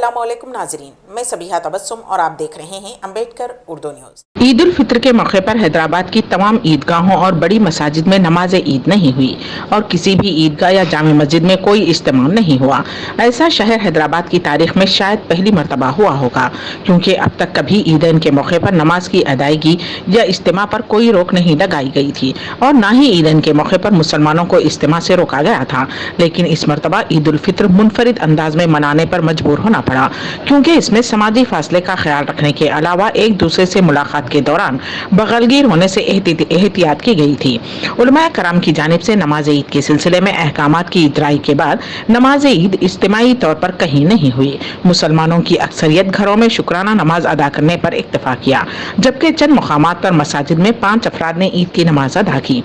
अस्सलाम वालेकुम नाजरीन, मैं सबिहा तबस्सुम और आप देख रहे हैं अम्बेडकर उर्दू न्यूज़। ईद उल फित्र के मौके पर हैदराबाद की तमाम ईदगाहों और बड़ी मसाजिद में नमाज ईद नहीं हुई और किसी भी ईदगाह या जामे मस्जिद में कोई इज्तिमा नहीं हुआ। ऐसा शहर हैदराबाद की तारीख में शायद पहली मरतबा हुआ होगा, क्योंकि अब तक कभी ईदैन के मौके पर नमाज की अदायगी या इज्तिमा पर कोई रोक नहीं लगाई गई थी और न ही ईदैन के मौके पर मुसलमानों को इज्तिमा से रोका गया था। लेकिन इस मरतबा ईद उल फित्र मुनफरिद अंदाज में मनाने पर मजबूर होना पड़ा, क्योंकि इसमें समाजी फासले का ख्याल रखने के अलावा एक दूसरे से मुलाकात के दौरान बगलगीर होने से एहतियात की गई थी। उलमाए कराम की जानिब से नमाज ईद के सिलसिले में अहकामात की इतराई के बाद नमाज ईद इज्तिमाई तौर पर कहीं नहीं हुई। मुसलमानों की अक्सरियत घरों में शुक्राना नमाज अदा करने पर इक्तफा किया, जबकि चंद मुकामात पर मसाजिद में 5 अफराद ने ईद की नमाज अदा की।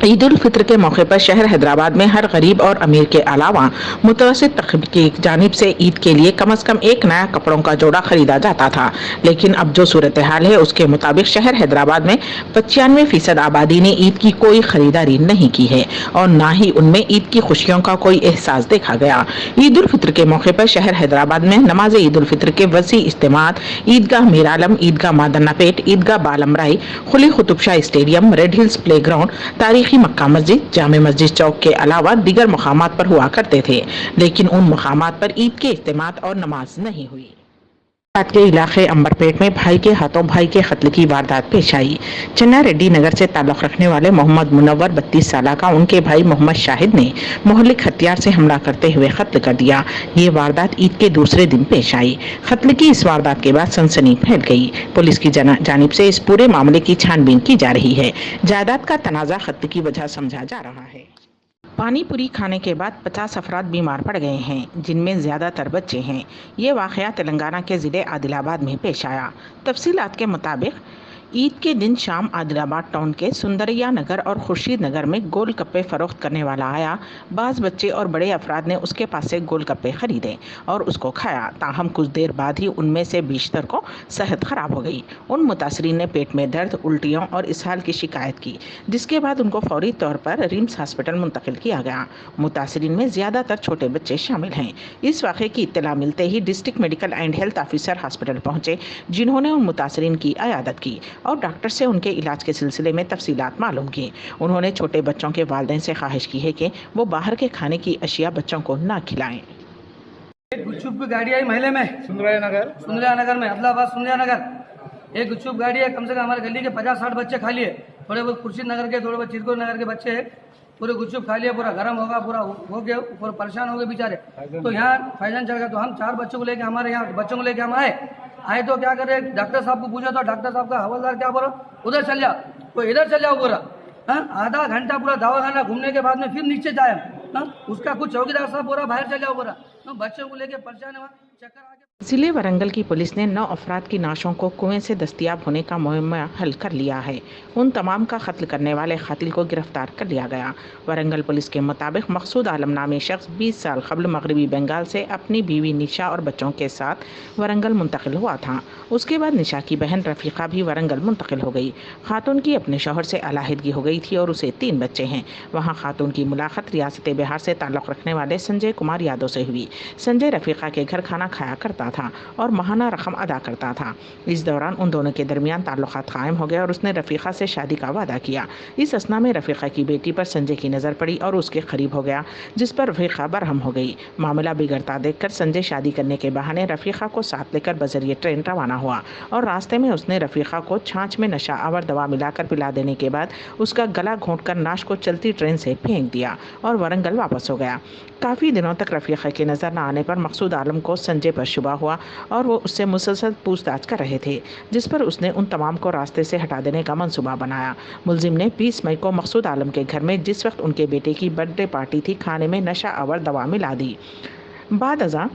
ईद उल फित्र के मौके पर शहर हैदराबाद में हर गरीब और अमीर के अलावा मुतवस्सित तबके की जानिब से ईद के लिए कम से कम एक नया कपड़ों का जोड़ा खरीदा जाता था। लेकिन अब जो सूरत हाल है उसके मुताबिक शहर हैदराबाद में 95% आबादी ने ईद की कोई खरीदारी नहीं की है और न ही उनमें ईद की खुशियों का कोई एहसास देखा गया। ईद उल फित्र के मौके पर शहर हैदराबाद में नमाज ईद उल फित्र के वसी इज्तिमात ईदगाह मीर आलम, ईदगाह मादन्नापेट, ईदगाह बालमराई, खुली Qutb Shah stadium, red hills play ground, तारीखी मक्का मस्जिद, जामे मस्जिद चौक के अलावा दीगर मुकामात पर हुआ करते थे। लेकिन उन मुकामात पर ईद के इज्तिमात और नमाज नहीं हुई। रात के इलाके अंबरपेट में भाई के हाथों भाई के कत्ल की वारदात पेश आई। चन्ना रेड्डी नगर से ताल्लुक रखने वाले मोहम्मद मुनव्वर 32 साल का उनके भाई मोहम्मद शाहिद ने मोहल्लिक हथियार से हमला करते हुए कत्ल कर दिया। ये वारदात ईद के दूसरे दिन पेश आई। कत्ल की इस वारदात के बाद सनसनी फैल गई। पुलिस की जानिब से इस पूरे मामले की छानबीन की जा रही है। जायदाद का तनाजा कत्ल की वजह समझा जा रहा है। पानी पूरी खाने के बाद 50 अफराद बीमार पड़ गए हैं, जिनमें ज़्यादातर बच्चे हैं। ये वाक़या तेलंगाना के ज़िले आदिलाबाद में पेश आया। तफसीलात के मुताबिक ईद के दिन शाम आदिलाबाद टाउन के सुंदरिया नगर और खुर्शीद नगर में गोल गप्पे फरोख्त करने वाला आया। बाज़ बच्चे और बड़े अफराद ने उसके पास से गोल गप्पे खरीदे और उसको खाया। ताहम कुछ देर बाद ही उनमें से बेशतर को सेहत ख़राब हो गई। उन मुतासरीन ने पेट में दर्द, उल्टियों और इसहाल की शिकायत की, जिसके बाद उनको फौरी तौर पर रिम्स हॉस्पिटल मुंतकिल किया गया। मुतासरीन में ज़्यादातर छोटे बच्चे शामिल हैं। इस वाक़े की इत्तला मिलते ही district medical and health officer hospital पहुँचे, जिन्होंने उन मुतासरीन की अयादत की और डॉक्टर से उनके इलाज के सिलसिले में तफसीलात मालूम की। उन्होंने छोटे बच्चों के वालिदैन से ख्वाहिश की है कि वो बाहर के खाने की अशिया बच्चों को ना खिलाएं। गुपचुप की गाड़ी आई महले में सुंदरिया नगर में आदिलाबाद सुंदरिया नगर। एक गुपचुप गाड़ी है, कम से कम हमारे गली के 50-60 बच्चे खा लिए। थोड़े बहुत खुर्शीद नगर के, थोड़े बहुत चिरकुर नगर के बच्चे पूरे गुपचुप खा लिए। पूरा गर्म होगा, पूरा हो गया, पूरा परेशान हो गए बेचारे। तो यहाँ फैजन चल गया। तो हम 4 बच्चों को लेके हमारे यहाँ बच्चों को लेके हम आए तो क्या करे, डॉक्टर साहब को पूछा तो डॉक्टर साहब का हवलदार क्या बोला, उधर चल जाओ, तो इधर चल जाओ बोला। आधा घंटा पूरा दवाखाना घूमने के बाद में फिर नीचे जाए। उसका कुछ चौकीदार साहब बोला बाहर चल जाओ बोला। बच्चों को लेके परेशान हुआ, चक्कर आ गया। जिले वरंगल की पुलिस ने 9 अफराद की नाशों को कुएं से दस्तयाब होने का मुहिम्मा हल कर लिया है। उन तमाम का कत्ल करने वाले कातिल को गिरफ्तार कर लिया गया। वरंगल पुलिस के मुताबिक मकसूद आलम नामी शख्स 20 साल कबल मगरबी बंगाल से अपनी बीवी निशा और बच्चों के साथ वरंगल मुंतकिल हुआ था। उसके बाद निशा की बहन रफ़ीक़ा भी वरंगल मुंतकिल हो गई। खातून की अपने शौहर से अलहदगी हो गई थी और उसे 3 बच्चे हैं। वहाँ खातून की मुलाकात रियासत बिहार से ताल्लुक़ रखने वाले संजय कुमार यादव से हुई। संजय रफ़ीक़ा के घर खाना खाया करता था और माहाना रकम अदा करता था। इस दौरान उन दोनों के दरमियान ताल्लुकात कायम हो गए और उसने रफ़ीक़ा से शादी का वादा किया। इस असना में रफ़ीक़ा की बेटी पर संजय की नज़र पड़ी और उसके करीब हो गया, जिस पर रफ़ीक़ा बरहम हो गई। मामला बिगड़ता देखकर संजय शादी करने के बहाने रफ़ीक़ा को साथ लेकर बजरिए ट्रेन रवाना हुआ और रास्ते में उसने रफ़ीक़ा को छाछ में नशा आवर दवा मिलाकर पिला देने के बाद उसका गला घोंटकर नाश को चलती ट्रेन से फेंक दिया और वरंगल वापस हो गया। काफ़ी दिनों तक रफ़ीक़ा की नज़र न आने पर मकसूद आलम को संजय पर शुबा हुआ और वो उससे मुसलसल पूछताछ कर रहे थे, जिस पर उसने उन तमाम को रास्ते से हटा देने का मंसूबा बनाया। मुलजिम ने 20 मई को मकसूद आलम के घर में, जिस वक्त उनके बेटे की बर्थडे पार्टी थी, खाने में नशा आवर दवा मिला दी। बाद अज़ां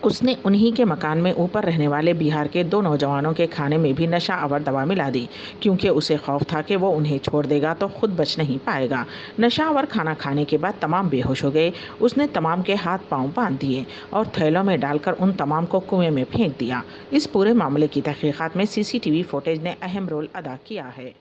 उसने उन्हीं के मकान में ऊपर रहने वाले बिहार के 2 नौजवानों के खाने में भी नशा आवर दवा मिला दी, क्योंकि उसे खौफ था कि वो उन्हें छोड़ देगा तो खुद बच नहीं पाएगा। नशा आवर खाना खाने के बाद तमाम बेहोश हो गए। उसने तमाम के हाथ पांव बांध दिए और थैलों में डालकर उन तमाम को कुएं में फेंक दिया। इस पूरे मामले की तहकीकात में CCTV फुटेज ने अहम रोल अदा किया है।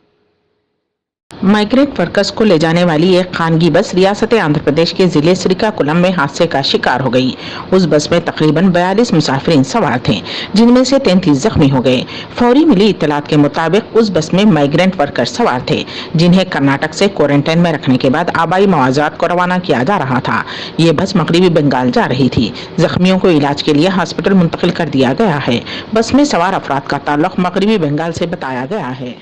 माइग्रेंट वर्कर्स को ले जाने वाली एक खानगी बस रियासत आंध्र प्रदेश के जिले श्रीकाकुलम में हादसे का शिकार हो गई। उस बस में तकरीबन 42 मुसाफिरीन सवार थे, जिनमें से 33 जख्मी हो गए। फौरी मिली इत्तलात के मुताबिक उस बस में माइग्रेंट वर्कर्स सवार थे, जिन्हें कर्नाटक से क्वारंटाइन में रखने के बाद आबाई मवाजात को रवाना किया जा रहा था। ये बस मगरबी बंगाल जा रही थी। जख्मियों को इलाज के लिए हॉस्पिटल मुंतकिल कर दिया गया है। बस में सवार अफराद का ताल्लुक मगरबी बंगाल से बताया गया है।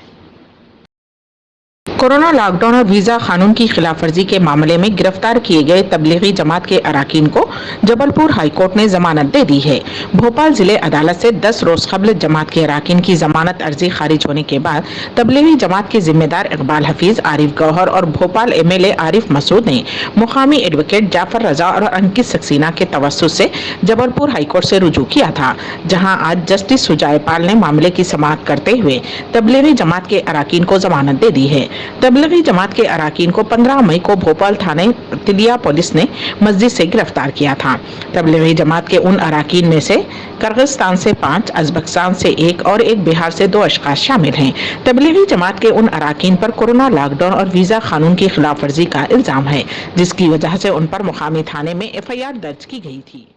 कोरोना लॉकडाउन और वीजा कानून की खिलाफवर्जी के मामले में गिरफ्तार किए गए तबलीगी जमात के अराकीन को जबलपुर हाईकोर्ट ने जमानत दे दी है। भोपाल जिले अदालत से 10 रोज कबल जमात के अराकीन की जमानत अर्जी खारिज होने के बाद तबलीगी जमात के जिम्मेदार इकबाल हफीज, आरिफ गौहर और भोपाल MLA आरिफ मसूद ने मुकामी एडवोकेट जाफर रजा और अंकित सक्सेना के तवस्सुत से जबलपुर हाईकोर्ट से रुजू किया था, जहां आज जस्टिस सुजायपाल ने मामले की समाअत करते हुए तबलीगी जमात के अराकीन को जमानत दे दी है। तबलीगी जमात के अराकीन को 15 मई को भोपाल थाने तिलिया पुलिस ने मस्जिद से गिरफ्तार किया था। तबलीगी जमात के उन अराकीन में से किर्गिस्तान से 5, अजबकिस्तान से 1 और एक बिहार से 2 अशखास शामिल हैं। तबलीगी जमात के उन अराकीन पर कोरोना लॉकडाउन और वीजा कानून की खिलाफवर्जी का इल्जाम है, जिसकी वजह से उन पर मुकामी थाने में FIR दर्ज की गई थी।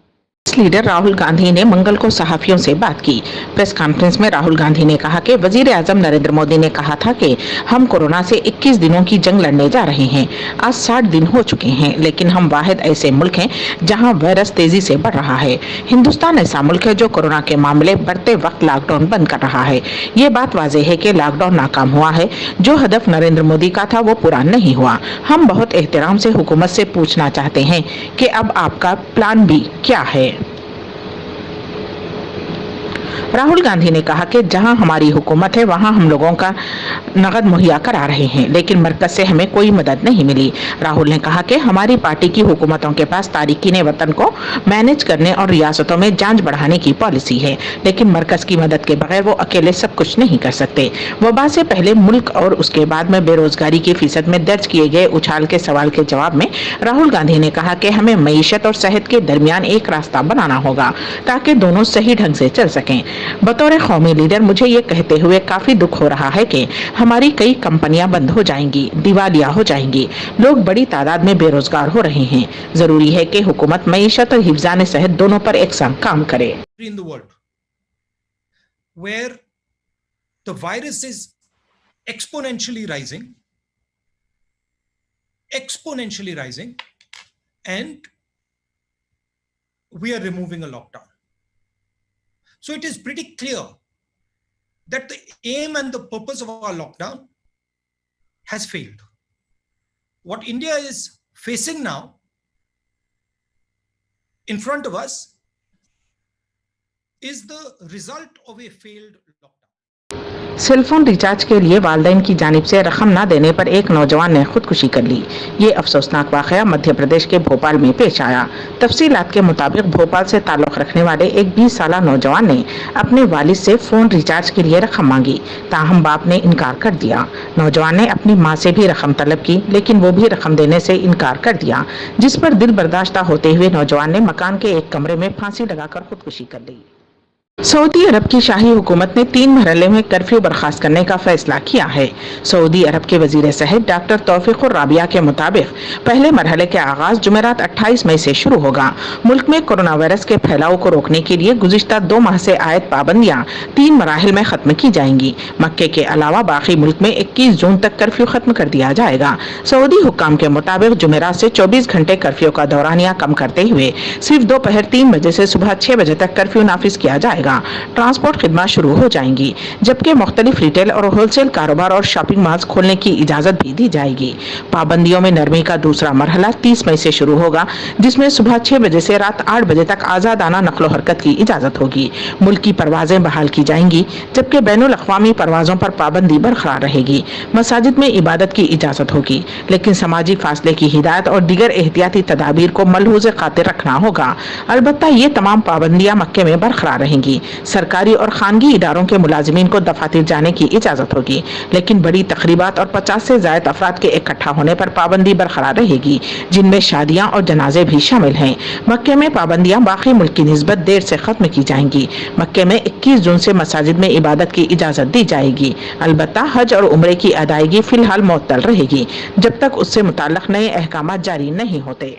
लीडर राहुल गांधी ने मंगल को सहाफियों से बात की। प्रेस कॉन्फ्रेंस में राहुल गांधी ने कहा कि वजीर आजम नरेंद्र मोदी ने कहा था कि हम कोरोना से 21 दिनों की जंग लड़ने जा रहे हैं। आज 60 दिन हो चुके हैं, लेकिन हम वाहिद ऐसे मुल्क हैं जहां वायरस तेजी से बढ़ रहा है। हिंदुस्तान ऐसा मुल्क है जो कोरोना के मामले बढ़ते वक्त लॉकडाउन बंद कर रहा है। ये बात वाज़ेह है कि लॉकडाउन नाकाम हुआ है। जो हदफ नरेंद्र मोदी का था वो पूरा नहीं हुआ। हम बहुत एहतराम से हुकूमत से पूछना चाहते हैं कि अब आपका प्लान बी क्या है। राहुल गांधी ने कहा कि जहां हमारी हुकूमत है वहां हम लोगों का नगद मुहैया करा रहे हैं, लेकिन मरकज से हमें कोई मदद नहीं मिली। राहुल ने कहा कि हमारी पार्टी की हुकूमतों के पास तारिकीन वतन को मैनेज करने और रियासतों में जांच बढ़ाने की पॉलिसी है, लेकिन मरकज की मदद के बगैर वो अकेले सब कुछ नहीं कर सकते। वबा से पहले मुल्क और उसके बाद में बेरोजगारी की फीसद में दर्ज किए गए उछाल के सवाल के जवाब में राहुल गांधी ने कहा कि हमें मईशत और सेहत के दरमियान एक रास्ता बनाना होगा ताकि दोनों सही ढंग से चल सकें। बतौर कौमी लीडर मुझे ये कहते हुए काफी दुख हो रहा है कि हमारी कई कंपनियां बंद हो जाएंगी, दिवालिया हो जाएंगी, लोग बड़ी तादाद में बेरोजगार हो रहे हैं। जरूरी है कि हुकूमत मईशत और हिफ्ज़ान सेहत दोनों पर एक संग काम करे। In the world where the virus is exponentially rising and we are removing a lockdown. So it is pretty clear that the aim and the purpose of our lockdown has failed. What India is facing now in front of us is the result of a failed lockdown. Cellphone recharge के लिए वालिदैन की जानिब से रकम न देने पर एक नौजवान ने खुदकुशी कर ली। ये अफसोसनाक वाक़या मध्य प्रदेश के भोपाल में पेश आया। तफसीलात के मुताबिक भोपाल से ताल्लुक़ रखने वाले एक 20 साला नौजवान ने अपने वालिद से फ़ोन रिचार्ज के लिए रकम मांगी, ताहम बाप ने इनकार कर दिया। नौजवान ने अपनी माँ से भी रकम तलब की, लेकिन वो भी रकम देने से इनकार कर दिया, जिस पर दिल बर्दाश्त होते हुए नौजवान ने मकान के एक कमरे में फांसी लगाकर खुदकुशी कर ली। सऊदी अरब की शाही हुकूमत ने 3 मरहले में कर्फ्यू बर्खास्त करने का फैसला किया है। सऊदी अरब के वजीर सेहत डॉक्टर तौफीकुर राबिया के मुताबिक पहले मरहले के आगाज जुमेरात 28 मई से शुरू होगा। मुल्क में कोरोना वायरस के फैलाव को रोकने के लिए गुज़िश्ता 2 माह से आयद पाबंदियां 3 मराहिल में खत्म की जाएंगी। मक्के के अलावा बाकी मुल्क में 21 जून तक कर्फ्यू खत्म कर दिया जाएगा। सऊदी हुक्काम के मुताबिक जुमेरात से 24 घंटे कर्फ्यू का दौरानिया कम करते हुए सिर्फ दोपहर 3 बजे से सुबह 6 बजे तक कर्फ्यू नाफिज किया जाएगा। ट्रांसपोर्ट खिदमत शुरू हो जाएंगी, जबकि मुख्तलिफ रिटेल और होलसेल कारोबार और शॉपिंग मॉल्स खोलने की इजाजत भी दी जाएगी। पाबंदियों में नरमी का दूसरा मरहला 30 मई से शुरू होगा, जिसमें सुबह 6 बजे से रात 8 बजे तक आजादाना नक्लो हरकत की इजाजत होगी। मुल्क की परवाजें बहाल की जाएंगी, जबकि बैनुल अक़वामी परवाजों पर पाबंदी बरकरार रहेगी। मसाजिद में इबादत की इजाजत होगी, लेकिन समाजी फासले की हिदायत और दीगर एहतियाती तदाबीर को मलहूज़ खातिर रखना होगा। अलबत्ता ये तमाम पाबंदियां मक्के में बरकरार रहेंगी। रहेगी। सरकारी और खानगी इदारों के मुलाजिमीन को दफातर जाने की इजाजत होगी, लेकिन बड़ी तकरीबात और 50 से ज्यादा अफराद के इकट्ठा होने पर पाबंदी बरकरार रहेगी, जिनमें शादियां और जनाजे भी शामिल हैं। मक्के में पाबंदियां बाकी मुल्क की निस्बत देर से खत्म की जाएंगी। मक्के में 21 जून से मसाजिद में इबादत की इजाजत दी जाएगी। अलबत्ता हज और उम्रे की अदायगी फिलहाल मुअत्तल रहेगी, जब तक उससे मुताल्लिक़ नए अहकाम जारी नहीं होते।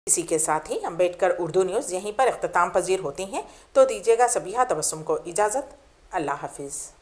इसी के साथ ही अम्बेडकर उर्दू न्यूज़ यहीं पर इख्तिताम पजीर होती हैं, तो दीजिएगा सबीहा तबस्सुम को इजाज़त। अल्लाह हाफिज़।